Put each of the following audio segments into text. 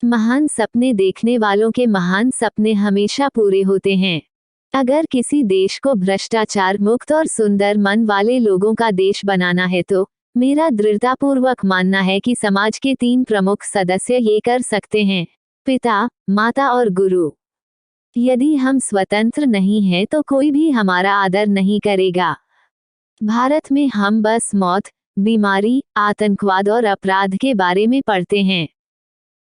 महान सपने देखने वालों के महान सपने हमेशा पूरे होते हैं। अगर किसी देश को भ्रष्टाचार मुक्त और सुंदर मन वाले लोगों का देश बनाना है तो मेरा दृढ़तापूर्वक मानना है कि समाज के 3 प्रमुख सदस्य ये कर सकते हैं: पिता, माता और गुरु। यदि हम स्वतंत्र नहीं हैं तो कोई भी हमारा आदर नहीं करेगा। भारत में हम बस मौत, बीमारी, आतंकवाद और अपराध के बारे में पढ़ते हैं।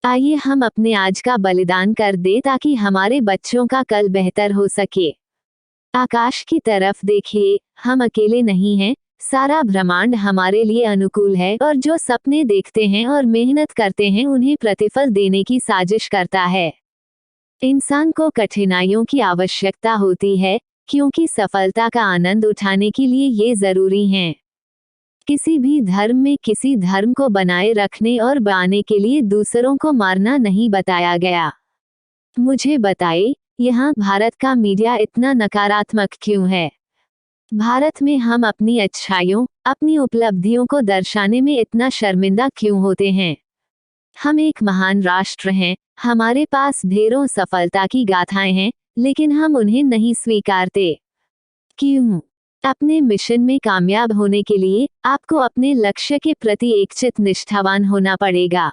आइए हम अपने आज का बलिदान कर दें ताकि हमारे बच्चों का कल बेहतर हो सके। आकाश की तरफ देखिए, हम अकेले नहीं हैं, सारा ब्रह्मांड हमारे लिए अनुकूल है और जो सपने देखते हैं और मेहनत करते हैं उन्हें प्रतिफल देने की साजिश करता है। इंसान को कठिनाइयों की आवश्यकता होती है क्योंकि सफलता का आनंद उठाने के लिए ये जरूरी हैं। किसी भी धर्म में किसी धर्म को बनाए रखने और बढ़ाने के लिए दूसरों को मारना नहीं बताया गया। मुझे बताइए, यहाँ भारत का मीडिया इतना नकारात्मक क्यों है? भारत में हम अपनी अच्छाइयों, अपनी उपलब्धियों को दर्शाने में इतना शर्मिंदा क्यों होते हैं? हम एक महान राष्ट्र हैं, हमारे पास ढेरों सफलता की गाथाएं हैं, लेकिन हम उन्हें नहीं स्वीकारते। क्यों? अपने मिशन में कामयाब होने के लिए आपको अपने लक्ष्य के प्रति एकचित निष्ठावान होना पड़ेगा।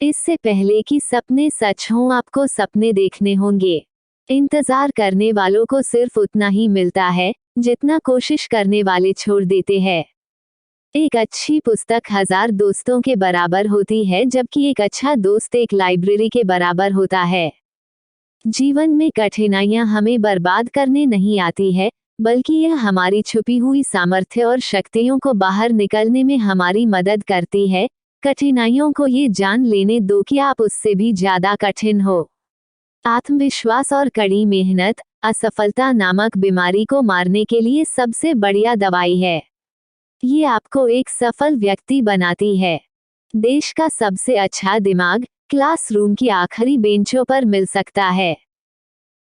इससे पहले कि सपने सच हों, आपको सपने देखने होंगे। इंतजार करने वालों को सिर्फ उतना ही मिलता है जितना कोशिश करने वाले छोड़ देते हैं। एक अच्छी पुस्तक 1000 दोस्तों के बराबर होती है, जबकि एक अच्छा दोस्त एक लाइब्रेरी के बराबर होता है। जीवन में कठिनाइयां हमें बर्बाद करने नहीं आती है, बल्कि यह हमारी छुपी हुई सामर्थ्य और शक्तियों को बाहर निकलने में हमारी मदद करती है। कठिनाइयों को ये जान लेने दो कि आप उससे भी ज्यादा कठिन हो। आत्मविश्वास और कड़ी मेहनत असफलता नामक बीमारी को मारने के लिए सबसे बढ़िया दवाई है। ये आपको एक सफल व्यक्ति बनाती है। देश का सबसे अच्छा दिमाग क्लासरूम की आखिरी बेंचों पर मिल सकता है।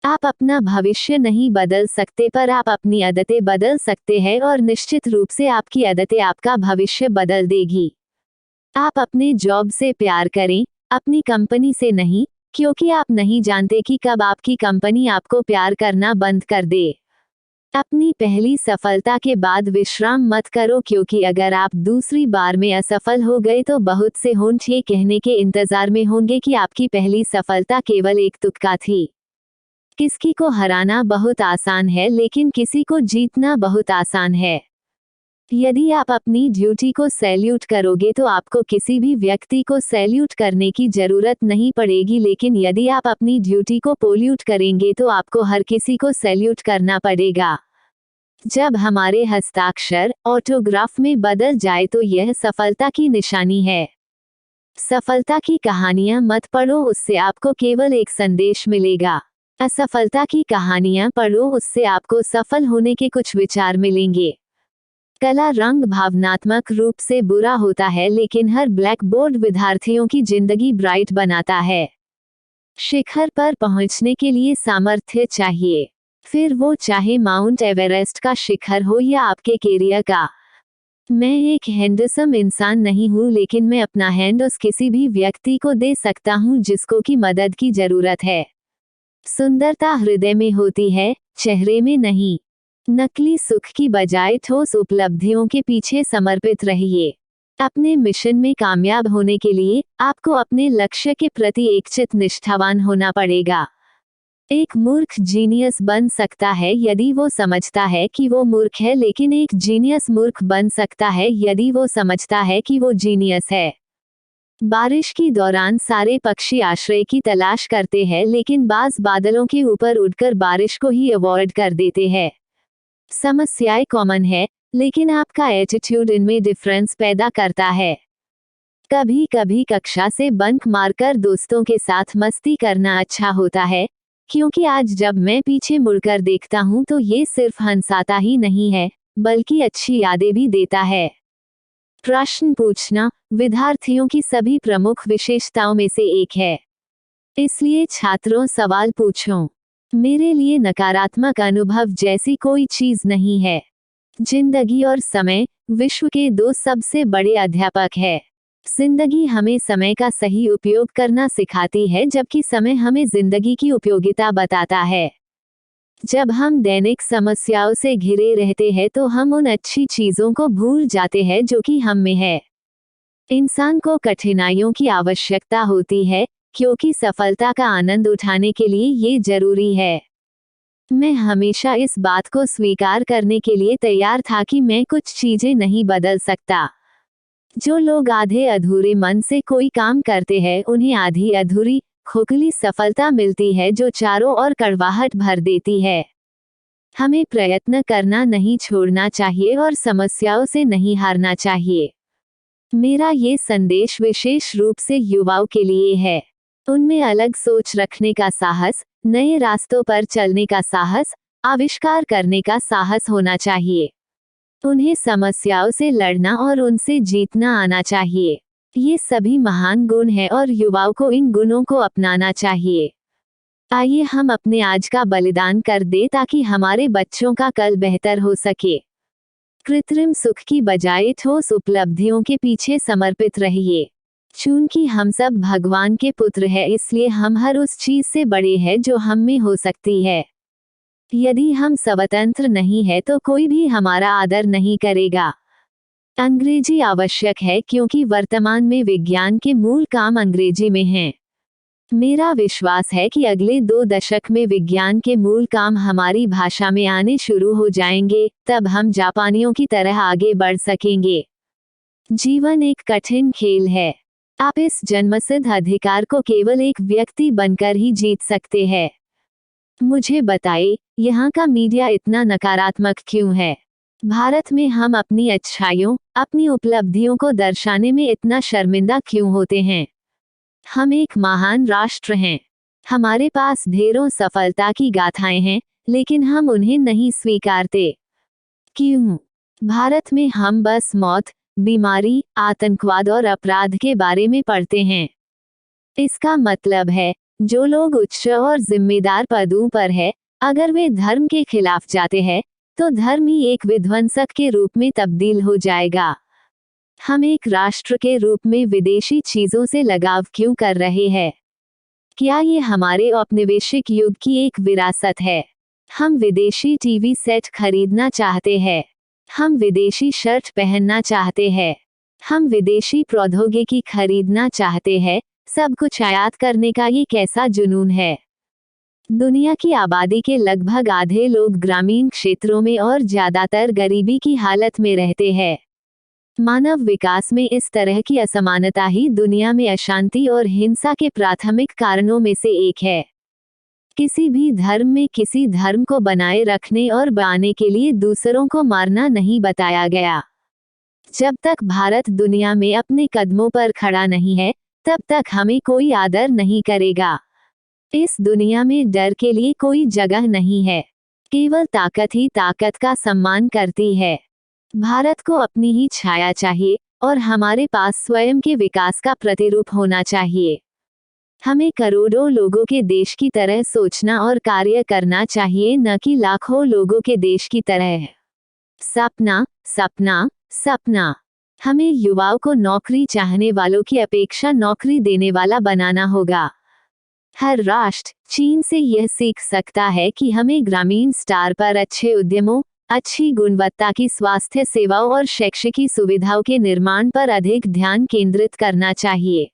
आप अपना भविष्य नहीं बदल सकते, पर आप अपनी आदतें बदल सकते हैं और निश्चित रूप से आपकी आदतें आपका भविष्य बदल देगी। आप अपने जॉब से प्यार करें, अपनी कंपनी से नहीं, क्योंकि आप नहीं जानते कि कब आपकी कंपनी आपको प्यार करना बंद कर दे। अपनी पहली सफलता के बाद विश्राम मत करो, क्योंकि अगर आप दूसरी बार में असफल हो गए तो बहुत से होंठ ये कहने के इंतजार में होंगे कि आपकी पहली सफलता केवल एक तुक्का थी। किसी को हराना बहुत आसान है, लेकिन किसी को जीतना बहुत आसान है। यदि आप अपनी ड्यूटी को सैल्यूट करोगे तो आपको किसी भी व्यक्ति को सैल्यूट करने की जरूरत नहीं पड़ेगी, लेकिन यदि आप अपनी ड्यूटी को पोल्यूट करेंगे तो आपको हर किसी को सैल्यूट करना पड़ेगा। जब हमारे हस्ताक्षर ऑटोग्राफ में बदल जाए तो यह सफलता की निशानी है। सफलता की कहानियां मत पढ़ो, उससे आपको केवल एक संदेश मिलेगा। असफलता की कहानियां पढ़ो, उससे आपको सफल होने के कुछ विचार मिलेंगे। कला रंग भावनात्मक रूप से बुरा होता है, लेकिन हर ब्लैक बोर्ड विद्यार्थियों की जिंदगी ब्राइट बनाता है। शिखर पर पहुंचने के लिए सामर्थ्य चाहिए, फिर वो चाहे माउंट एवरेस्ट का शिखर हो या आपके कैरियर का। मैं एक हैंडसम इंसान नहीं हूँ, लेकिन मैं अपना हैंड उस किसी भी व्यक्ति को दे सकता हूँ जिसको की मदद की जरूरत है। सुंदरता हृदय में होती है, चेहरे में नहीं। नकली सुख की बजाय ठोस उपलब्धियों के पीछे समर्पित रहिए। अपने मिशन में कामयाब होने के लिए आपको अपने लक्ष्य के प्रति एकचित निष्ठावान होना पड़ेगा। एक मूर्ख जीनियस बन सकता है यदि वो समझता है कि वो मूर्ख है, लेकिन एक जीनियस मूर्ख बन सकता है यदि वो समझता है कि वो जीनियस है। बारिश के दौरान सारे पक्षी आश्रय की तलाश करते हैं, लेकिन बाज बादलों के ऊपर उड़कर बारिश को ही अवॉइड कर देते हैं। समस्याएं कॉमन है, लेकिन आपका एटीट्यूड इनमें डिफरेंस पैदा करता है। कभी कभी कक्षा से बंक मारकर दोस्तों के साथ मस्ती करना अच्छा होता है, क्योंकि आज जब मैं पीछे मुड़कर देखता हूँ तो ये सिर्फ हंसाता ही नहीं है, बल्कि अच्छी यादें भी देता है। प्रश्न पूछना विद्यार्थियों की सभी प्रमुख विशेषताओं में से एक है। इसलिए छात्रों, सवाल पूछो। मेरे लिए नकारात्मक अनुभव जैसी कोई चीज नहीं है। जिंदगी और समय विश्व के 2 सबसे बड़े अध्यापक है। जिंदगी हमें समय का सही उपयोग करना सिखाती है, जबकि समय हमें जिंदगी की उपयोगिता बताता है। जब हम दैनिक समस्याओं से घिरे रहते हैं तो हम उन अच्छी चीजों को भूल जाते हैं जो कि हम में है। इंसान को कठिनाइयों की आवश्यकता होती है, क्योंकि सफलता का आनंद उठाने के लिए ये जरूरी है। मैं हमेशा इस बात को स्वीकार करने के लिए तैयार था कि मैं कुछ चीजें नहीं बदल सकता। जो लोग आधे अधूरे मन से कोई काम करते हैं उन्हें आधी अधूरी खोखली सफलता मिलती है, जो चारों ओर कड़वाहट भर देती है। हमें प्रयत्न करना नहीं छोड़ना चाहिए और समस्याओं से नहीं हारना चाहिए। मेरा ये संदेश विशेष रूप से युवाओं के लिए है। उनमें अलग सोच रखने का साहस, नए रास्तों पर चलने का साहस, आविष्कार करने का साहस होना चाहिए। उन्हें समस्याओं से लड़ना और उनसे जीतना आना चाहिए। ये सभी महान गुण हैं और युवाओं को इन गुणों को अपनाना चाहिए। आइए हम अपने आज का बलिदान कर दें ताकि हमारे बच्चों का कल बेहतर हो सके। कृत्रिम सुख की बजाय ठोस उपलब्धियों के पीछे समर्पित रहिए। चूंकि हम सब भगवान के पुत्र हैं, इसलिए हम हर उस चीज से बड़े हैं जो हम में हो सकती है। यदि हम स्वतंत्र नहीं है तो कोई भी हमारा आदर नहीं करेगा। अंग्रेजी आवश्यक है क्योंकि वर्तमान में विज्ञान के मूल काम अंग्रेजी में हैं। मेरा विश्वास है कि अगले 2 दशक में विज्ञान के मूल काम हमारी भाषा में आने शुरू हो जाएंगे, तब हम जापानियों की तरह आगे बढ़ सकेंगे। जीवन एक कठिन खेल है। आप इस जन्मसिद्ध अधिकार को केवल एक व्यक्ति बनकर ही जीत सकते हैं। मुझे बताइए, यहाँ का मीडिया इतना नकारात्मक क्यों है? भारत में हम अपनी अच्छाइयों, अपनी उपलब्धियों को दर्शाने में इतना शर्मिंदा क्यों होते हैं? हम एक महान राष्ट्र हैं। हमारे पास ढेरों सफलता की गाथाएं हैं, लेकिन हम उन्हें नहीं स्वीकारते। क्यों? भारत में हम बस मौत, बीमारी, आतंकवाद और अपराध के बारे में पढ़ते हैं। इसका मतलब है, जो लोग उच्च और जिम्मेदार पदों पर है, अगर वे धर्म के खिलाफ जाते हैं, तो धर्म ही एक विध्वंसक के रूप में तब्दील हो जाएगा। हम एक राष्ट्र के रूप में विदेशी चीजों से लगाव क्यों कर रहे हैं? क्या ये हमारे औपनिवेशिक युग की एक विरासत है? हम विदेशी टीवी सेट खरीदना चाहते हैं। हम विदेशी शर्ट पहनना चाहते हैं। हम विदेशी प्रौद्योगिकी खरीदना चाहते हैं। सब कुछ आयात करने का ये कैसा जुनून है? दुनिया की आबादी के लगभग आधे लोग ग्रामीण क्षेत्रों में और ज्यादातर गरीबी की हालत में रहते हैं। मानव विकास में इस तरह की असमानता ही दुनिया में अशांति और हिंसा के प्राथमिक कारणों में से एक है। किसी भी धर्म में किसी धर्म को बनाए रखने और बढ़ाने के लिए दूसरों को मारना नहीं बताया गया। जब तक भारत दुनिया में अपने कदमों पर खड़ा नहीं है, तब तक हमें कोई आदर नहीं करेगा। इस दुनिया में डर के लिए कोई जगह नहीं है। केवल ताकत ही ताकत का सम्मान करती है। भारत को अपनी ही छाया चाहिए और हमारे पास स्वयं के विकास का प्रतिरूप होना चाहिए। हमें करोड़ों लोगों के देश की तरह सोचना और कार्य करना चाहिए, न कि लाखों लोगों के देश की तरह। सपना, सपना, सपना। हमें युवाओं को नौकरी चाहने वालों की अपेक्षा नौकरी देने वाला बनाना होगा। हर राष्ट्र चीन से यह सीख सकता है कि हमें ग्रामीण स्तर पर अच्छे उद्यमों, अच्छी गुणवत्ता की स्वास्थ्य सेवाओं और शैक्षिक सुविधाओं के निर्माण पर अधिक ध्यान केंद्रित करना चाहिए।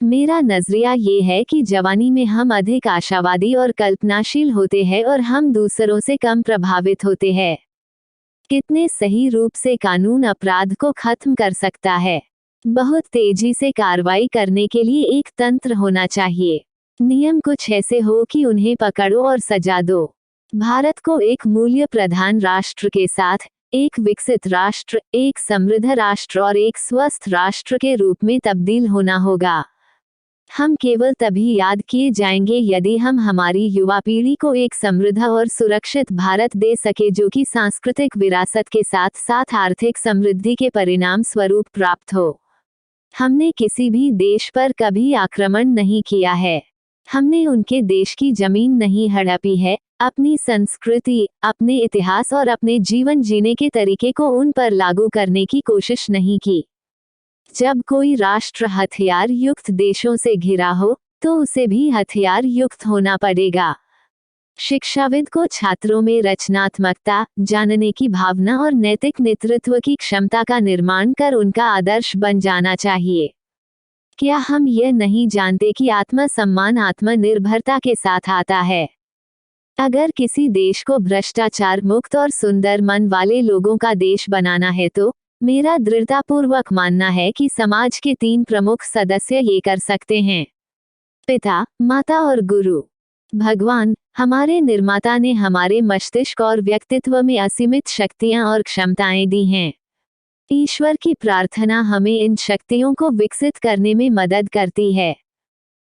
मेरा नजरिया ये है कि जवानी में हम अधिक आशावादी और कल्पनाशील होते हैं और हम दूसरों से कम प्रभावित होते हैं। कितने सही रूप से कानून अपराध को खत्म कर सकता है? बहुत तेजी से कार्रवाई करने के लिए एक तंत्र होना चाहिए। नियम कुछ ऐसे हो कि उन्हें पकड़ो और सजा दो। भारत को एक मूल्य प्रधान राष्ट्र के साथ एक विकसित राष्ट्र, एक समृद्ध राष्ट्र और एक स्वस्थ राष्ट्र के रूप में तब्दील होना होगा। हम केवल तभी याद किए जाएंगे यदि हम हमारी युवा पीढ़ी को एक समृद्ध और सुरक्षित भारत दे सके, जो कि सांस्कृतिक विरासत के साथ साथ आर्थिक समृद्धि के परिणाम स्वरूप प्राप्त हो। हमने किसी भी देश पर कभी आक्रमण नहीं किया है। हमने उनके देश की जमीन नहीं हड़पी है। अपनी संस्कृति, अपने इतिहास और अपने जीवन जीने के तरीके को उन पर लागू करने की कोशिश नहीं की। जब कोई राष्ट्र हथियार युक्त देशों से घिरा हो तो उसे भी हथियार युक्त होना पड़ेगा। शिक्षाविद को छात्रों में रचनात्मकता, जानने की भावना और नैतिक नेतृत्व की क्षमता का निर्माण कर उनका आदर्श बन जाना चाहिए। क्या हम यह नहीं जानते कि आत्मसम्मान आत्मनिर्भरता के साथ आता है? अगर किसी देश को भ्रष्टाचार मुक्त और सुंदर मन वाले लोगों का देश बनाना है तो मेरा दृढ़तापूर्वक मानना है कि समाज के 3 प्रमुख सदस्य ये कर सकते हैं: पिता, माता और गुरु। भगवान, हमारे निर्माता ने हमारे मस्तिष्क और व्यक्तित्व में असीमित शक्तियां और क्षमताएं दी हैं। ईश्वर की प्रार्थना हमें इन शक्तियों को विकसित करने में मदद करती है।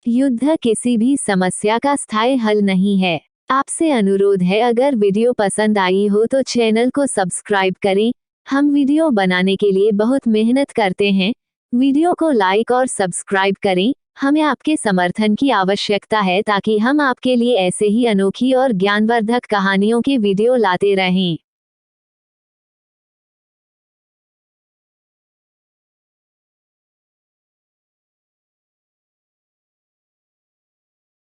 युद्ध किसी भी समस्या का स्थायी हल नहीं है। आपसे अनुरोध है, अगर वीडियो पसंद आई हो तो चैनल को सब्सक्राइब करें। हम वीडियो बनाने के लिए बहुत मेहनत करते हैं। वीडियो को लाइक और सब्सक्राइब करें। हमें आपके समर्थन की आवश्यकता है ताकि हम आपके लिए ऐसे ही अनोखी और ज्ञानवर्धक कहानियों के वीडियो लाते रहें।